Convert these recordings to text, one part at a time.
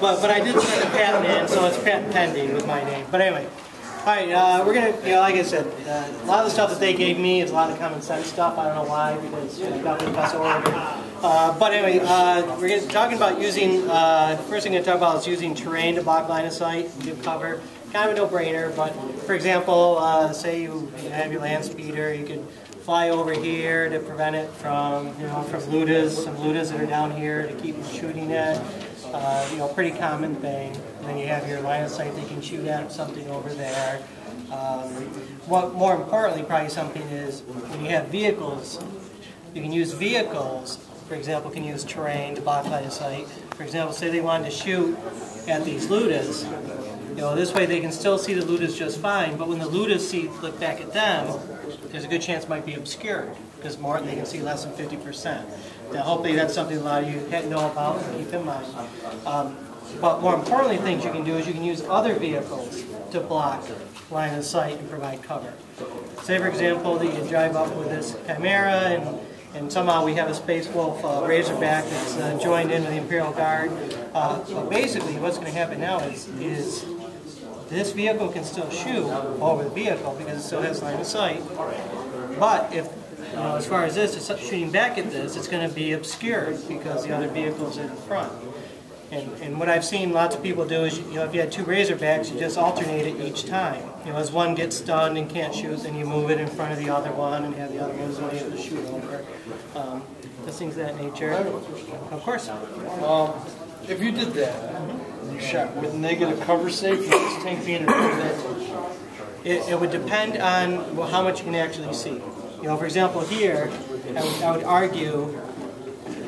but I did send a patent in, so it's patent pending with my name. But anyway, all right, we're gonna, like I said, a lot of the stuff that they gave me is a lot of common sense stuff. I don't know why, because I got the best order. But anyway, we're gonna talking about using. First thing I'm gonna talk about is using terrain to block line of sight, give cover. Kind of a no-brainer, but for example, say you have your land speeder, you could fly over here to prevent it from, from ludas, some ludas that are down here to keep them shooting at. Pretty common thing. And then you have your line of sight they can shoot at something over there. What more importantly, probably something is when you have vehicles, you can use vehicles. For example, can use terrain to block line of sight. For example, say they wanted to shoot at these ludas. This way they can still see the ludas just fine, but when the ludas look back at them, there's a good chance it might be obscured, because they can see less than 50%. Now hopefully that's something a lot of you know about and keep in mind. But more importantly, things you can do is you can use other vehicles to block line of sight and provide cover. Say for example that you drive up with this Chimera and somehow we have a Space Wolf Razorback that's joined into the Imperial Guard. But basically what's going to happen now is this vehicle can still shoot over the vehicle because it still has line of sight. But if, as far as this, it's shooting back at this, it's going to be obscured because the other vehicle's in front. And what I've seen lots of people do is, if you had two Razorbacks, you just alternate it each time. As one gets stunned and can't shoot, then you move it in front of the other one and have the other one's able to shoot over. Just things of that nature. Of course. If you did that, and you shot with negative cover safe, would this tank be in advantage? It would depend on how much you can actually see. For example, here, I would argue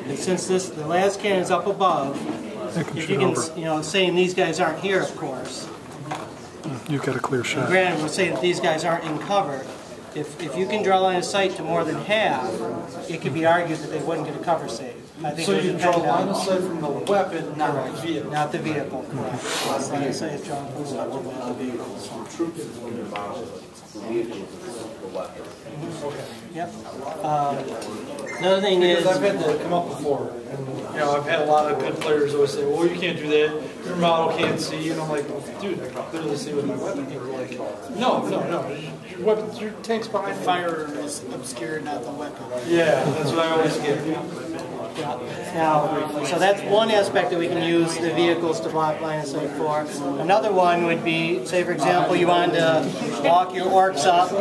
that since the las cannon is up above, if you can, saying these guys aren't here, of course. You've got a clear shot. And granted, we'll say that these guys aren't in cover. If you can draw line of sight to more than half, it could be argued that they wouldn't get a cover save. I think so you draw line of sight from the weapon, not the vehicle. Not the vehicle, correct. Line of sight is drawn from the weapon, not the vehicle. Yep. Another thing is, I've had that come up before, and I've had a lot of good players always say, "Well, you can't do that. Your model can't see." And I'm like, "Dude, I can literally see with my weapon." They're like, "No. Your weapon, your tank's behind fire is obscured, not the weapon." Yeah, that's what I always get. Now, so that's one aspect that we can use the vehicles to block line of sight for. Another one would be, say for example, you wanted to walk your orcs up,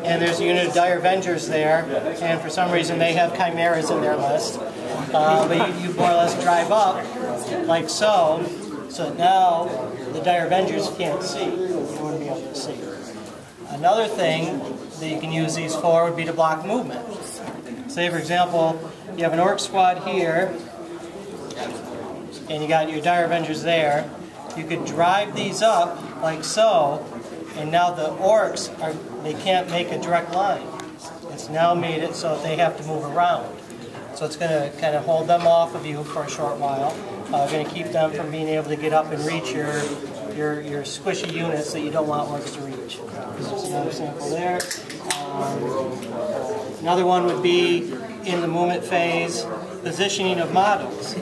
and there's a unit of Dire Avengers there, and for some reason they have Chimeras in their list. But you more or less drive up, like so, so now the Dire Avengers can't see. You wouldn't be able to see. Another thing that you can use these for would be to block movement. Say for example, you have an orc squad here, and you got your Dire Avengers there. You could drive these up like so, and now the orcs they can't make a direct line. It's now made it so that they have to move around. So it's going to kind of hold them off of you for a short while. Going to keep them from being able to get up and reach your squishy units that you don't want orcs to reach. There's another sample there. Another one would be in the movement phase, positioning of models.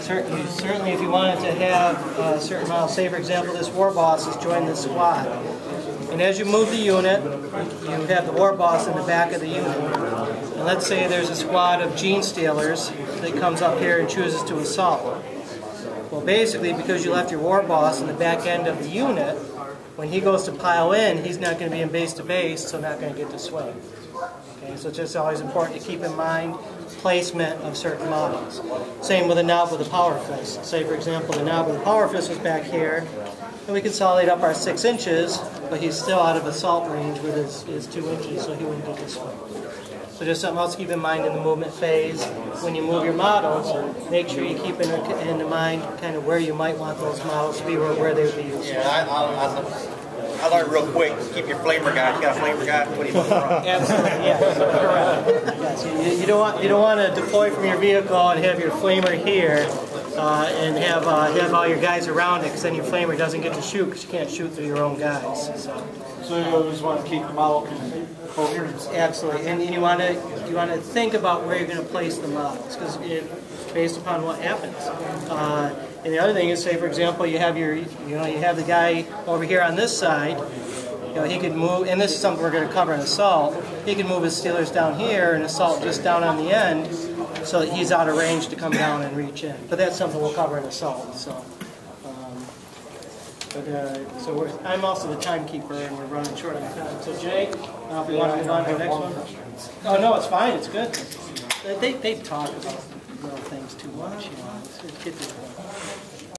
Certainly if you wanted to have certain models, say for example this war boss has joined this squad. And as you move the unit, you have the war boss in the back of the unit. And let's say there's a squad of gene stealers that comes up here and chooses to assault. Well basically because you left your war boss in the back end of the unit, when he goes to pile in, he's not going to be in base to base, so not going to get to swing. Okay, so it's just always important to keep in mind placement of certain models. Same with the knob with the power fist. Say for example the knob with the power fist was back here, and we consolidate up our 6 inches, but he's still out of assault range with his 2 inches, so he wouldn't get to swing. So just something else to keep in mind in the movement phase. When you move your models, make sure you keep in mind kind of where you might want those models to be or where they would be used. Yeah, I learned real quick, keep your flamer guy. You got a flamer guy? What do you want? Absolutely, yes, correct. Yes, you don't want to deploy from your vehicle and have your flamer here and have all your guys around it, because then your flamer doesn't get to shoot because you can't shoot through your own guys. So you always want to keep the model Absolutely, and you want to think about where you're going to place the models because based upon what happens. And the other thing is, say for example, you have the guy over here on this side. He could move, and this is something we're going to cover in assault. He can move his stealers down here and assault just down on the end, so that he's out of range to come down and reach in. But that's something we'll cover in assault. So. I'm also the timekeeper, and we're running short on time. So Jay, if we want to move on to the next one. Oh no, it's fine. It's good. They talk about little things too much. Let's get to the point.